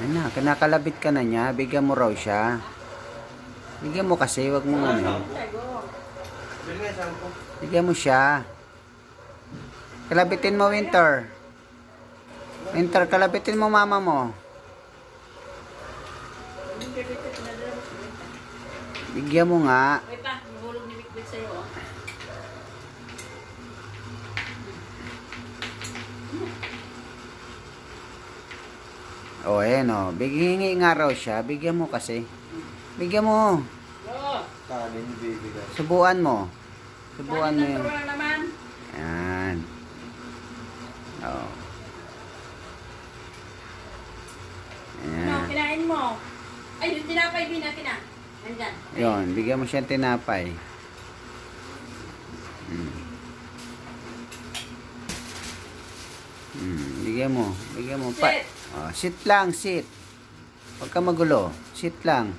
Ayun na, kinakalabit ka na niya. Bigyan mo raw siya. Bigyan mo kasi, wag mo ano. Bigyan mo siya. Kalabitin mo, Winter. Winter, kalabitin mo mama mo. Bigyan mo nga. Wait pa, mahulog ni Big sa'yo. O, ayan o. Hingi nga raw siya. Bigyan mo kasi. Bigyan mo. Subuan mo. Subuan mo yun. Ayan. O. Ano, kinain mo? Ay, yung tinapay din natin ah. Nandyan. Yun, bigyan mo siya tinapay. Bigyan mo. Bigyan mo. Sit. Sit lang, sit. Huwag ka magulo. Sit lang.